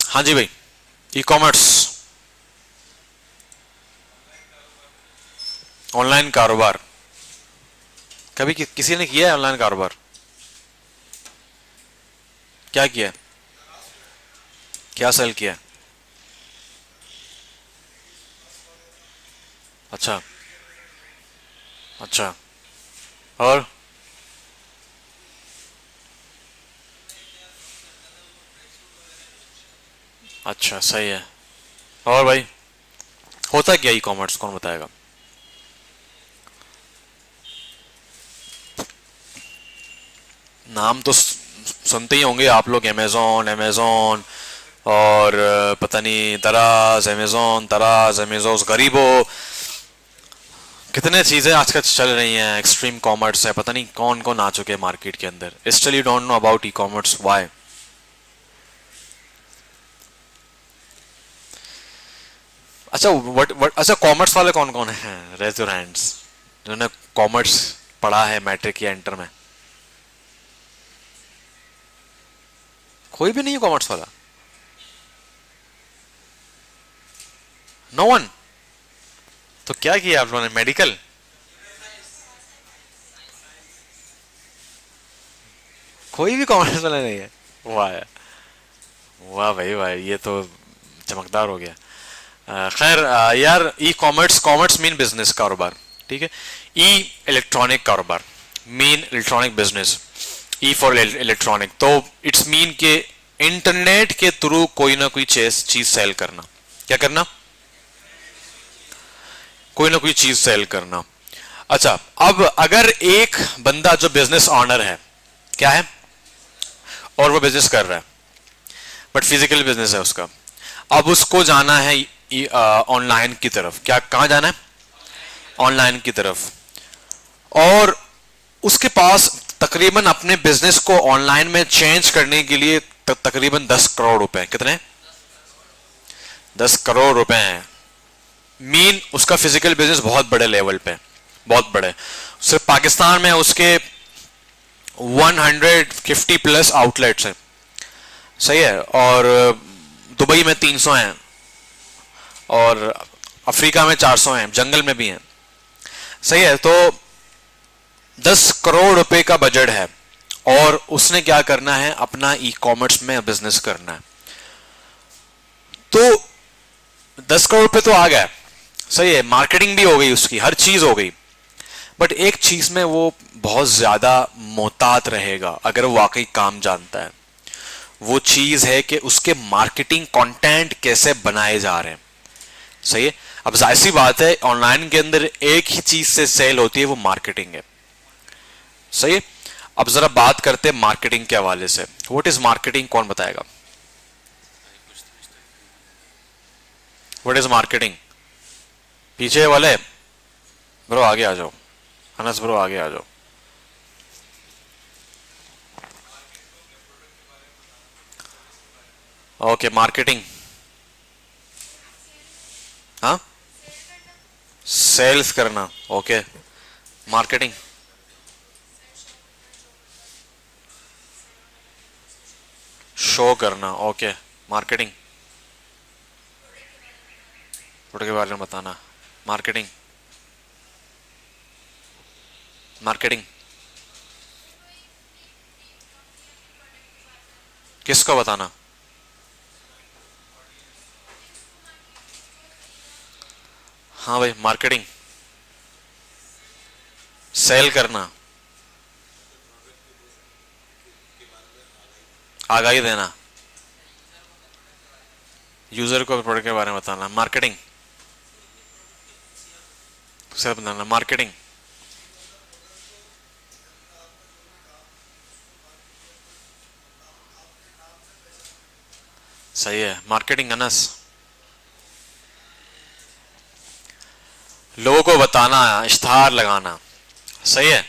हाँ जी भाई, e commerce, online कारोबार। कभी किसी ने किया है ऑनलाइन कारोबार? क्या किया है? क्या सेल किया है? अच्छा। अच्छा। और? अच्छा, सही है। और भाई, होता क्या ई कॉमर्स, कौन बताएगा? नाम तो सुनते ही होंगे आप लोग, अमेजोन अमेजोन, और पता नहीं दराज अमेजोन, दराज अमेजोस, गरीबो, कितने चीजें आजकल चल रही हैं। एक्सट्रीम कॉमर्स है, पता नहीं कौन कौन आ चुके हैं मार्केट के अंदर। Still you don't know about e commerce, why? अच्छा, वट अच्छा, कॉमर्स वाले कौन कौन हैं? रेज योर हैंड्स, जिन्होंने कॉमर्स पढ़ा है मैट्रिक या इंटर में। कोई भी नहीं है कॉमर्स वाला? No one? तो क्या किया आप लोगों ने, मेडिकल? कोई भी कॉमर्स वाला नहीं है? वाह, वाह भाई वाह, ये तो चमकदार हो गया। खैर, यार, e commerce, commerce mean business, कारोबार, ठीक है। ई इलेक्ट्रॉनिक कारोबार, mean electronic business. E for electronic, तो इट्स मीन के इंटरनेट के थ्रू कोई ना कोई चीज सेल करना। क्या करना? कोई ना कोई चीज सेल करना। अच्छा, अब अगर एक बंदा जो बिजनेस ऑनर है, क्या है, और वो बिजनेस कर रहा है, बट फिजिकल बिजनेस है उसका, अब उसको जाना है ऑनलाइन की तरफ। क्या, कहां जाना है? ऑनलाइन की तरफ। और उसके पास तकरीबन अपने बिजनेस को ऑनलाइन में चेंज करने के लिए तकरीबन 10 करोड़ रुपए, कितने? 10 करोड़ रुपए हैं। मीन उसका फिजिकल बिजनेस बहुत बड़े लेवल पे, बहुत बड़े। सिर्फ पाकिस्तान में उसके 150 प्लस आउटलेट्स हैं, सही है। और दुबई में 300 हैं, और अफ्रीका में 400 हैं, जंगल में भी हैं, सही है। तो 10 करोड़ रुपए का बजट है, और उसने क्या करना है, अपना ई कॉमर्स में बिजनेस करना है। तो 10 करोड़ रुपए तो आ गया, सही है, मार्केटिंग भी हो गई, उसकी हर चीज हो गई। बट एक चीज में वो बहुत ज्यादा मोहतात रहेगा अगर वो वाकई काम जानता है। वो चीज है कि उसके मार्केटिंग कंटेंट कैसे बनाए जा रहे हैं, सही है। अब जाहिर सी बात है, ऑनलाइन के अंदर एक ही चीज से सेल होती है, वो मार्केटिंग है, सही है। अब जरा बात करते हैं मार्केटिंग के हवाले से। व्हाट इज मार्केटिंग, कौन बताएगा? What is marketing? पीछे वाले ब्रो आगे आ जाओ, अनस ब्रो आगे आ जाओ। ओके, मार्केटिंग, हाँ, सेल्स करना, ओके। मार्केटिंग, शो करना, ओके। मार्केटिंग, प्रोडक्ट के बारे में बताना। मार्केटिंग, मार्केटिंग, किसको बताना? हाँ भाई, मार्केटिंग, सेल करना, आगाही देना, यूजर को प्रोडक्ट के बारे में बताना। मार्केटिंग, उसे बताना, मार्केटिंग, सही है। मार्केटिंग, अनस, लोगों को बताना, इश्तहार लगाना, सही है।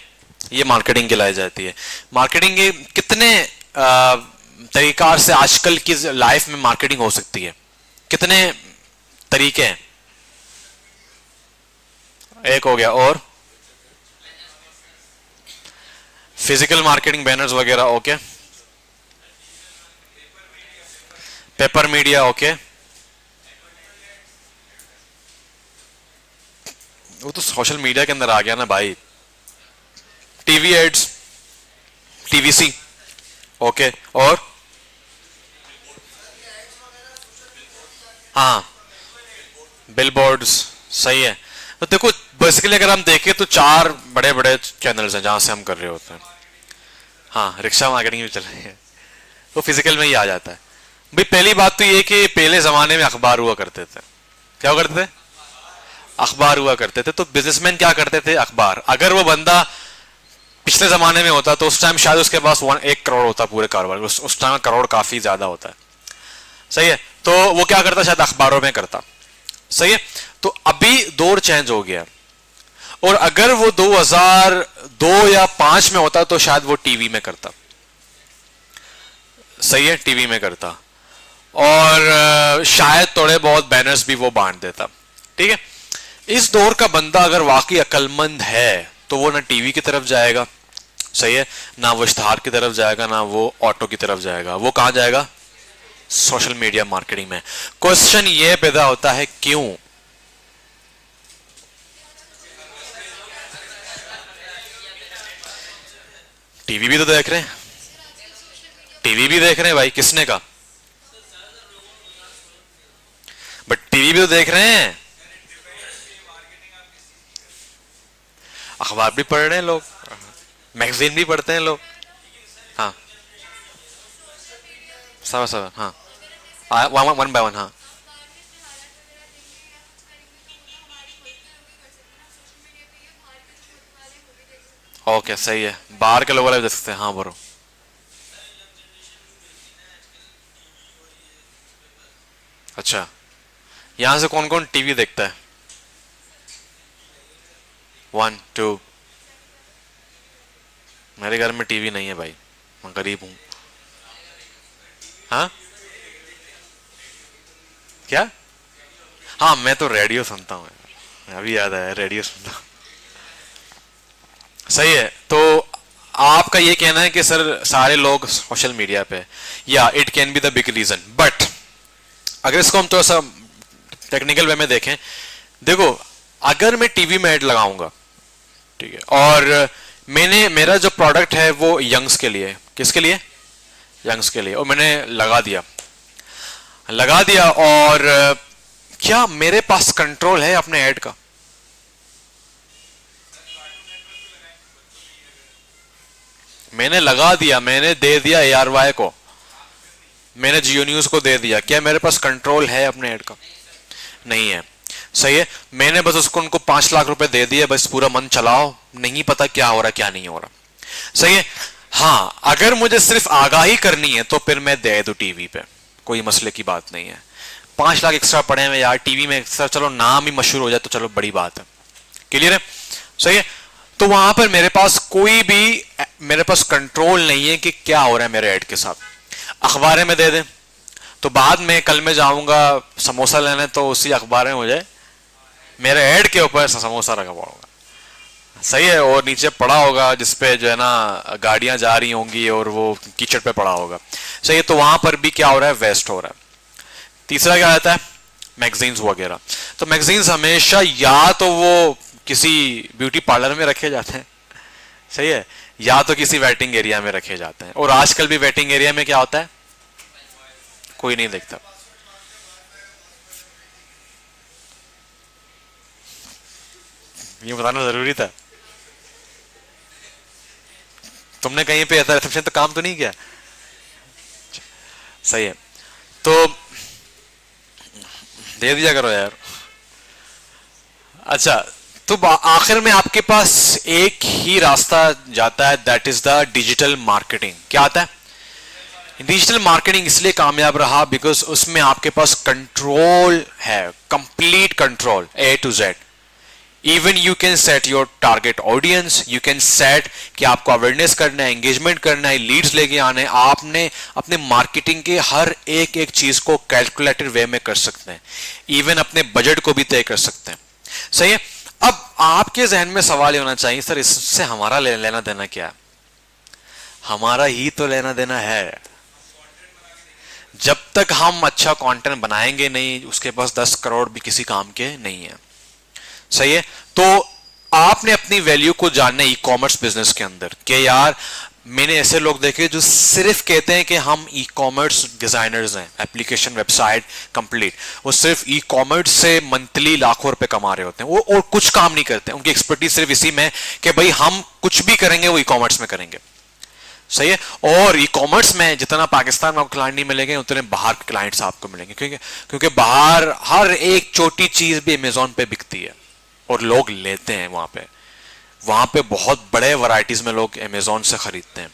ये मार्केटिंग कहलाई जाती है। मार्केटिंग के कितने तरीकार से आजकल की लाइफ में मार्केटिंग हो सकती है? कितने तरीके हैं? एक हो गया, और फिजिकल मार्केटिंग, बैनर्स वगैरह, ओके। पेपर मीडिया, ओके, वो तो सोशल मीडिया के अंदर आ गया ना भाई। टीवी एड्स, टीवीसी, ओके, और हाँ, बिलबोर्ड्स, सही है। तो देखो बेसिकली अगर हम देखें तो चार बड़े बड़े चैनल्स हैं जहां से हम कर रहे होते हैं। हाँ, रिक्शा मार्केटिंग भी चल रही है, वो फिजिकल में ही आ जाता है भाई। पहली बात तो ये कि पहले जमाने में अखबार हुआ करते थे। क्या हुआ करते थे? अखबार हुआ करते थे। तो बिजनेसमैन क्या करते थे? अखबार। अगर वो बंदा पिछले जमाने में होता तो उस टाइम शायद उसके पास 1 करोड़ होता पूरे कारोबार, उस टाइम करोड़ काफी ज्यादा होता है, सही है। तो वो क्या करता? शायद अखबारों में करता, सही है। तो अभी दौर चेंज हो गया, और अगर वो 2002 या 5 में होता तो शायद वो टीवी में करता, सही है, टीवी में करता, और शायद थोड़े बहुत बैनर्स भी वो बांट देता, ठीक है। इस दौर का बंदा अगर वाकई अक्लमंद है तो वो ना टीवी की तरफ जाएगा, सही है, ना वो इश्तहार की तरफ जाएगा, ना वो ऑटो की तरफ जाएगा, वो कहां जाएगा? सोशल मीडिया मार्केटिंग में। क्वेश्चन ये पैदा होता है क्यों? टीवी भी तो देख रहे हैं, टीवी भी देख रहे हैं भाई, किसने कहा? बट टीवी भी तो देख रहे हैं, अखबार भी पढ़ रहे हैं लोग, मैगजीन भी पढ़ते हैं लोग। हाँ, सब सब, हाँ, वन बाय वन, हाँ, ओके, सही है, बाहर के लोग वाले भी देख सकते हैं, हाँ ब्रो। अच्छा, यहां से कौन कौन टीवी देखता है? 1 2। मेरे घर में टीवी नहीं है भाई, मैं गरीब हूं। हाँ, क्या? हाँ, मैं तो रेडियो सुनता हूँ यार, अभी याद आया, रेडियो सुनता हूँ, सही है। तो आपका ये कहना है कि सर सारे लोग सोशल मीडिया पे, या it can be the big reason, but अगर इसको हम थोड़ा सा टेक्निकल वे में देखें, देखो अगर मैं टीवी में ऐड लगाऊंगा, ठीक है, और मेरा जो प्रोडक्ट है वो यंग्स के लिए, किसके लिए? यंग्स के लिए, और मैंने लगा दिया, और क्या मेरे पास कंट्रोल है अपने ऐड का? मैंने लगा दिया, मैंने दे दिया ARY को, मैंने जियो न्यूज को दे दिया, क्या मेरे पास कंट्रोल है अपने ऐड का? नहीं है, सही है। मैंने बस उसको उनको 5 लाख रुपए दे दिए, बस पूरा मन चलाओ, नहीं पता क्या हो रहा क्या नहीं हो रहा, सही है। हाँ, अगर मुझे सिर्फ आगाही करनी है तो फिर मैं दे दूं टीवी पे, कोई मसले की बात नहीं है। 5 लाख एक्स्ट्रा पड़े हैं यार टीवी में एक्स्ट्रा, चलो नाम ही मशहूर हो जाए तो चलो बड़ी बात है, क्लियर है, सही है। तो वहां पर मेरे पास कंट्रोल नहीं है कि क्या हो रहा है मेरे ऐड के साथ। अखबारें में दे दें तो बाद में कल मैं जाऊंगा समोसा लेने तो उसी अखबार में मुझे मेरे ऐड के ऊपर समोसा रखा हुआ होगा, सही है, और नीचे पड़ा होगा जिसपे जो है ना गाड़ियां जा रही होंगी और वो कीचड़ पे पड़ा होगा, सही है। तो वहां पर भी क्या हो रहा है? वेस्ट हो रहा है। तीसरा क्या आता है? मैगजीन्स वगैरह। तो मैगजीन्स हमेशा या तो वो किसी ब्यूटी पार्लर में रखे जाते हैं, सही है, या तो किसी वेटिंग एरिया में रखे जाते हैं, और आजकल भी वेटिंग एरिया में क्या होता है? कोई नहीं देखता। ये बताना जरूरी था, तुमने कहीं पे ऐसा रिसेप्शन तो काम तो नहीं किया, सही है। तो दे दिया करो यार। अच्छा, तो आखिर में आपके पास एक ही रास्ता जाता है, that is the digital marketing. क्या आता है? डिजिटल मार्केटिंग इसलिए कामयाब रहा बिकॉज उसमें आपके पास कंट्रोल है, complete control, A to Z। Even you can set your target audience, you can set कि आपको अवेयरनेस करना है, एंगेजमेंट करना है, लीड्स लेके आने, आपने अपने मार्केटिंग के हर एक एक चीज को कैलकुलेटेड वे में कर सकते हैं, इवन अपने बजट को भी तय कर सकते हैं, सही है। अब आपके जहन में सवाल ये होना चाहिए, सर इससे हमारा लेना देना क्या है? हमारा ही तो लेना देना है। जब तक हम अच्छा कंटेंट बनाएंगे नहीं, उसके पास 10 करोड़ भी किसी काम के नहीं है। सही है। तो आपने अपनी वैल्यू को जानना ई कॉमर्स बिजनेस के अंदर कि यार मैंने ऐसे लोग देखे जो सिर्फ कहते हैं कि हम ई कॉमर्स डिजाइनर्स हैं, एप्लीकेशन वेबसाइट कंप्लीट, वो सिर्फ ई कॉमर्स से मंथली लाखों रुपए कमा रहे होते हैं, वो और कुछ काम नहीं करते। उनकी एक्सपर्टीज सिर्फ इसी में कि भाई हम कुछ भी करेंगे वो ई कॉमर्स में करेंगे। सही है। और ई कॉमर्स में जितना पाकिस्तान में आपको क्लाइंट नहीं मिलेंगे उतने बाहर के क्लाइंट्स आपको मिलेंगे, क्योंकि बाहर हर एक छोटी चीज भी अमेजोन पे बिकती है और लोग लेते हैं वहां पे बहुत बड़े वैरायटीज में लोग अमेजोन से खरीदते हैं।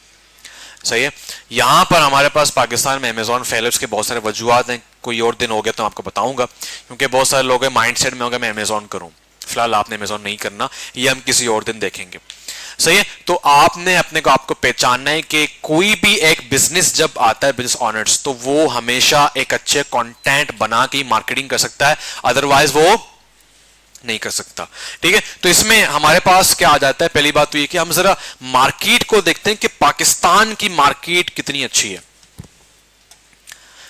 सही है। यहां पर हमारे पास पाकिस्तान में अमेजोन फेलिप्स के बहुत सारे वजूहत हैं, कोई और दिन हो गया तो आपको बताऊंगा, क्योंकि बहुत सारे लोग माइंडसेट में होगा मैं अमेजोन करूं। फिलहाल आपने अमेजोन नहीं करना, ये हम किसी और दिन देखेंगे। सही है। तो आपने अपने को आपको पहचानना है कि कोई भी एक बिजनेस जब आता है, बिजनेस ऑनर्स, तो वो हमेशा एक अच्छे कंटेंट बना के मार्केटिंग कर सकता है, अदरवाइज वो नहीं कर सकता। ठीक है। तो इसमें हमारे पास क्या आ जाता है, पहली बात तो ये कि हम जरा मार्केट को देखते हैं कि पाकिस्तान की मार्केट कितनी अच्छी है।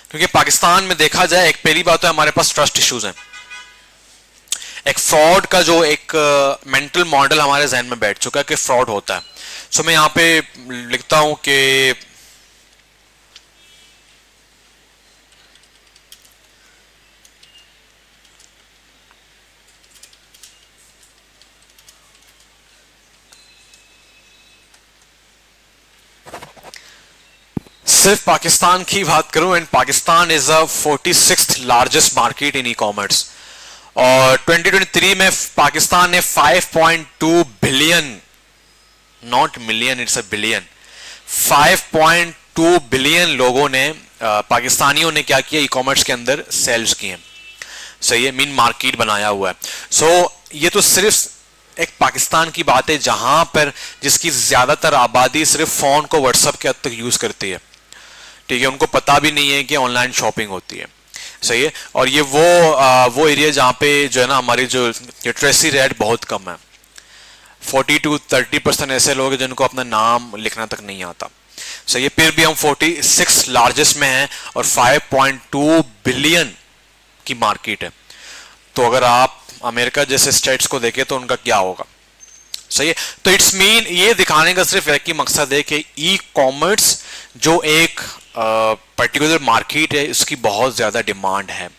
क्योंकि पाकिस्तान में देखा जाए, एक पहली बात तो हमारे पास ट्रस्ट इश्यूज हैं, एक फ्रॉड का जो एक मेंटल मॉडल हमारे जहन में बैठ चुका है कि फ्रॉड होता है। सो मैं यहां पे लिखता हूं कि सिर्फ पाकिस्तान की बात करूं, and Pakistan is a 46th largest market in e commerce, और 2023 में पाकिस्तान ने 5.2 billion, not million, it's a billion, 5.2 billion लोगों ने पाकिस्तानियों ने क्या किया, ई कॉमर्स के अंदर सेल्स किए। सही है। मीन मार्केट बनाया हुआ है। सो ये तो सिर्फ एक पाकिस्तान की बात है जहां पर जिसकी ज्यादातर आबादी सिर्फ फोन को व्हाट्सएप के हद तक यूज करती है। ठीक है। उनको पता भी नहीं है कि ऑनलाइन शॉपिंग होती है। सही है। और ये वो एरिया जहां पे जो है ना हमारी जो लिटरेसी रेट बहुत कम है, 40 to 30% ऐसे लोग हैं जिनको अपना नाम लिखना तक नहीं आता। सही है। फिर भी हम 46 लार्जेस्ट में हैं और 5.2 बिलियन की मार्केट है। तो अगर आप अमेरिका जैसे स्टेट्स को देखें तो उनका क्या होगा। सही है। तो इट्स मीन ये दिखाने का सिर्फ एक ही मकसद है कि ई कॉमर्स जो एक पर्टिकुलर मार्केट है, इसकी बहुत ज्यादा डिमांड है।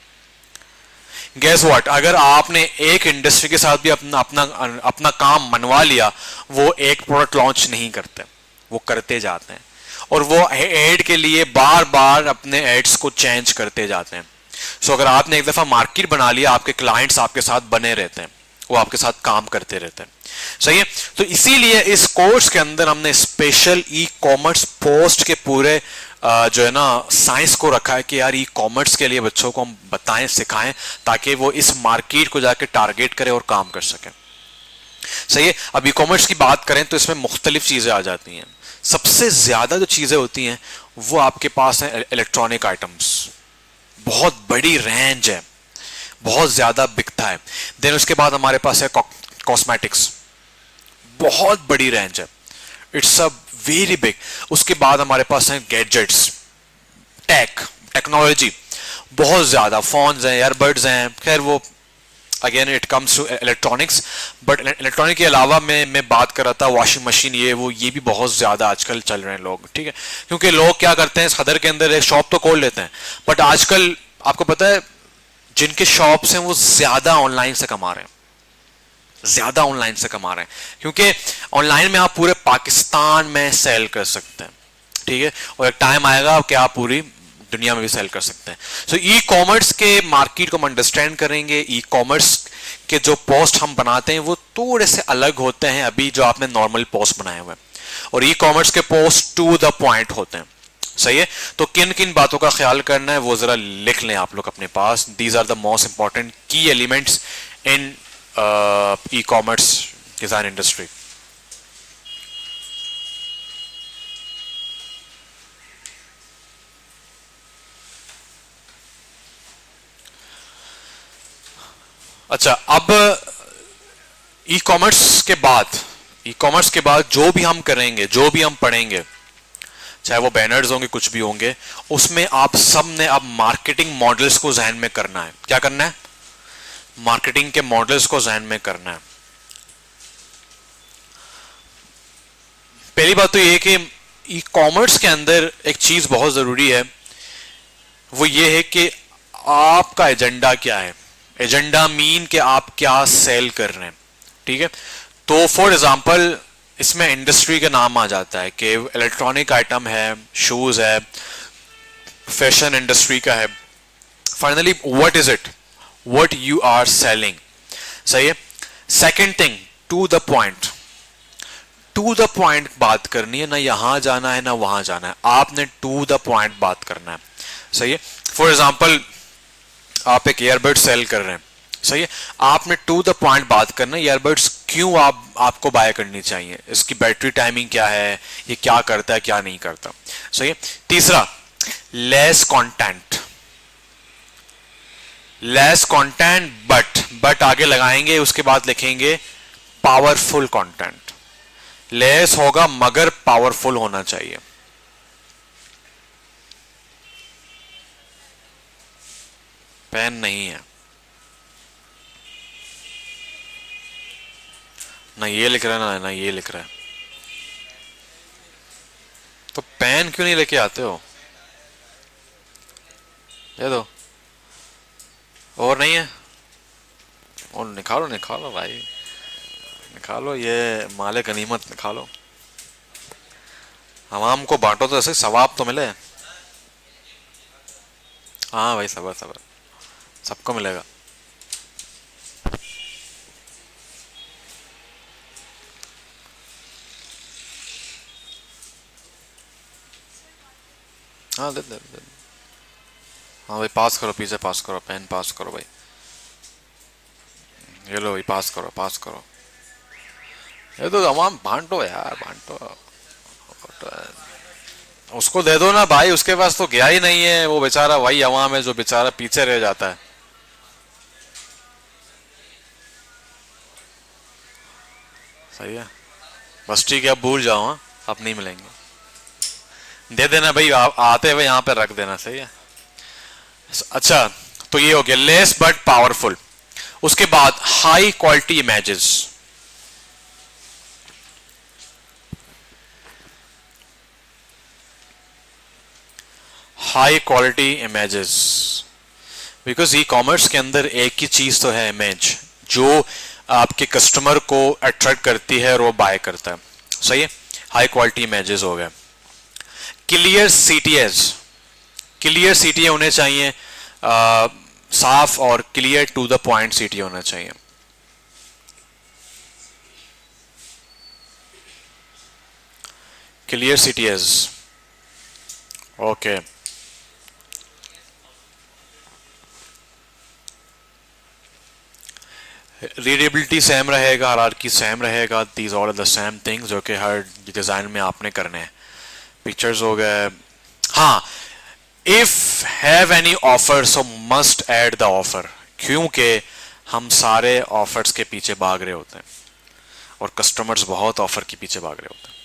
गेस व्हाट, अगर आपने एक इंडस्ट्री के साथ भी अपना काम मनवा लिया, वो एक प्रोडक्ट लॉन्च नहीं करते, वो करते जाते हैं और वो एड के लिए बार बार अपने एड्स को चेंज करते जाते हैं। सो अगर आपने एक दफा मार्केट बना लिया, आपके क्लाइंट्स आपके साथ बने रहते हैं, वो आपके साथ काम करते रहते हैं। सही है। तो इसीलिए इस कोर्स के अंदर हमने स्पेशल ई कॉमर्स पोस्ट के पूरे जो है ना साइंस को रखा है कि यार ई कॉमर्स के लिए बच्चों को हम बताएं, सिखाएं, ताकि वो इस मार्केट को जाके टारगेट करें और काम कर सकें। सही है। अब ई कॉमर्स की बात करें तो इसमें मुख्तलिफ चीजें आ जाती हैं। सबसे ज्यादा जो चीजें होती हैं वो आपके पास है इलेक्ट्रॉनिक आइटम्स, बहुत बड़ी रेंज है, बहुत ज्यादा बिकता है। देन उसके बाद हमारे पास है कॉस्मेटिक्स, बहुत बड़ी रेंज है, इट्स अ वेरी बिग। उसके बाद हमारे पास है गैजेट्स, टेक्नोलॉजी, बहुत ज्यादा फोन्स हैं, ईयरबड्स हैं, खैर वो again it comes to electronics. But electronic के अलावा मैं बात कर रहा था वॉशिंग मशीन, ये भी बहुत ज्यादा आजकल चल रहे हैं लोग। ठीक है। क्योंकि लोग क्या करते हैं, सदर के अंदर एक शॉप तो खोल लेते हैं, बट आजकल आपको पता है जिनके शॉप्स हैं वो ज्यादा ऑनलाइन से कमा रहे हैं, ज्यादा ऑनलाइन से कमा रहे हैं, क्योंकि ऑनलाइन में आप पूरे पाकिस्तान में सेल कर सकते हैं। ठीक है। और एक टाइम आएगा कि आप पूरी दुनिया में भी सेल कर सकते हैं। सो ई कॉमर्स के मार्केट को हम अंडरस्टैंड करेंगे। ई कॉमर्स के जो पोस्ट हम बनाते हैं वो थोड़े से अलग होते हैं अभी जो आपने नॉर्मल पोस्ट बनाए हुए हैं, और ई कॉमर्स के पोस्ट टू द पॉइंट होते हैं। सही है। तो किन किन बातों का ख्याल करना है वो जरा लिख लें आप लोग अपने पास। These are the most important key elements in e commerce design industry. अच्छा, अब ई कॉमर्स के बाद जो भी हम करेंगे, जो भी हम पढ़ेंगे, चाहे वो बैनर्स होंगे, कुछ भी होंगे, उसमें आप सब ने अब मार्केटिंग मॉडल्स को जहन में करना है। क्या करना है? मार्केटिंग के मॉडल्स को जहन में करना है। पहली बात तो ये है कि ई कॉमर्स के अंदर एक चीज बहुत जरूरी है, वो ये है कि आपका एजेंडा क्या है। एजेंडा मीन कि आप क्या सेल कर रहे हैं। ठीक है, तो फॉर एग्जांपल इसमें इंडस्ट्री का नाम आ जाता है कि इलेक्ट्रॉनिक आइटम है, शूज है, फैशन इंडस्ट्री का है। Finally what is it, what you are selling. सही है। Second thing, to the point. To the point बात करनी है, ना यहां जाना है ना वहां जाना है, आपने टू द पॉइंट बात करना है। सही है। फॉर एग्जाम्पल आप एक ईयरबड सेल कर रहे हैं, सही है, आपने टू द पॉइंट बात करना है, ईयरबड्स क्यों आपको बाय करनी चाहिए, इसकी बैटरी टाइमिंग क्या है, ये क्या करता है क्या नहीं करता। सही है। तीसरा, less content. Less content but आगे लगाएंगे, उसके बाद लिखेंगे पावरफुल कंटेंट। लेस होगा मगर पावरफुल होना चाहिए। पेन नहीं है ना, ये लिख रहा है ना ये लिख रहा है, तो पेन क्यों नहीं लेके आते हो? दे दो। और नहीं है? और निकालो निकालो भाई, निकालो, ये माले गनीमत निकालो, हवाम को बांटो तो ऐसे सवाब तो मिले। हाँ भाई, सबर सबर, सबको मिलेगा। हाँ दे दे दे। हाँ भाई, पास करो, पीछे पास करो, पेन पास करो भाई। ये लो भाई, पास करो पास करो। ये तो तमाम बांटो यार, बांटो। उसको दे दो ना भाई, उसके पास तो गया ही नहीं है, वो बेचारा वही अवाम है जो बेचारा पीछे रह जाता है। सही है। बस ठीक है, अब भूल जाओ, हाँ, अब नहीं मिलेंगे। दे देना भाई, आते हुए यहाँ पे रख देना। सही है। अच्छा, तो ये हो गया लेस बट पावरफुल। उसके बाद high quality images. High quality images, because e commerce के अंदर एक ही चीज तो है, इमेज, जो आपके कस्टमर को अट्रैक्ट करती है और वो बाय करता है। सही है। हाई क्वालिटी इमेजेस हो गए। क्लियर सीटीएस, क्लियर सीटीए होने चाहिए, साफ और clear to the point CTA होना चाहिए। Clear CTS. Okay. Readability same रहेगा, हायरार्की सेम रहेगा, these all are the same things जो कि हर डिजाइन में आपने करने हैं। पिक्चर्स हो गए। हाँ, if have any offer so must add the offer, क्योंकि हम सारे ऑफर्स के पीछे भाग रहे होते हैं और कस्टमर्स बहुत ऑफर के पीछे भाग रहे होते हैं।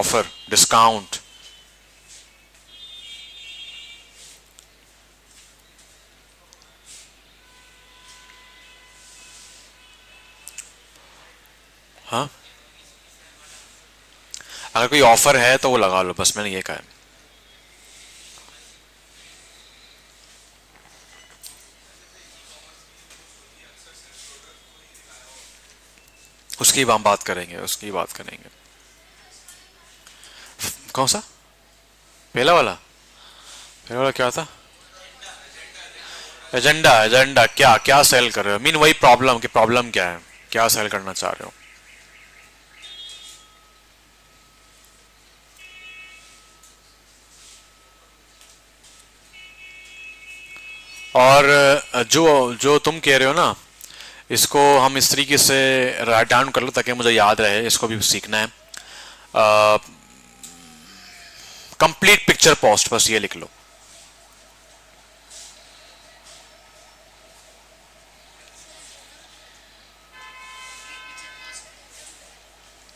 Offer, discount. हाँ, अगर कोई ऑफर है तो वो लगा लो, बस मैंने ये कहा है। उसकी हम बात करेंगे, उसकी बात करेंगे। कौन सा? पहला वाला? पहला वाला क्या था? एजेंडा। एजेंडा क्या क्या सेल कर रहे हो, मीन वही प्रॉब्लम की प्रॉब्लम क्या है, क्या सेल करना चाह रहे हो। और जो जो तुम कह रहे हो ना, इसको हम इस तरीके से राइट डाउन कर लो ताकि मुझे याद रहे, इसको भी सीखना है। कंप्लीट पिक्चर पोस्ट, बस ये लिख लो।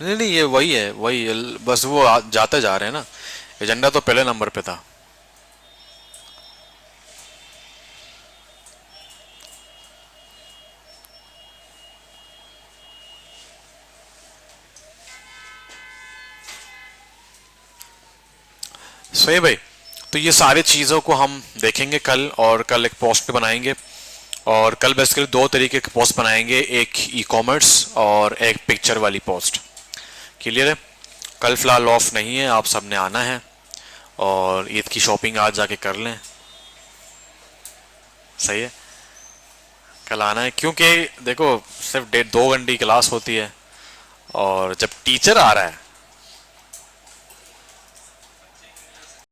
नहीं नहीं, ये वही है, वही बस वो जाते जा रहे हैं ना। एजेंडा तो पहले नंबर पे था। सही भाई। तो ये सारी चीज़ों को हम देखेंगे कल, और कल एक पोस्ट पे बनाएंगे। और कल बेसिकली दो तरीके के पोस्ट बनाएंगे, एक ई कॉमर्स और एक पिक्चर वाली पोस्ट। क्लियर है? कल फिलहाल ऑफ नहीं है, आप सबने आना है और ईद की शॉपिंग आज जाके कर लें। सही है, कल आना है, क्योंकि देखो सिर्फ 1.5-2 घंटे की क्लास होती है, और जब टीचर आ रहा है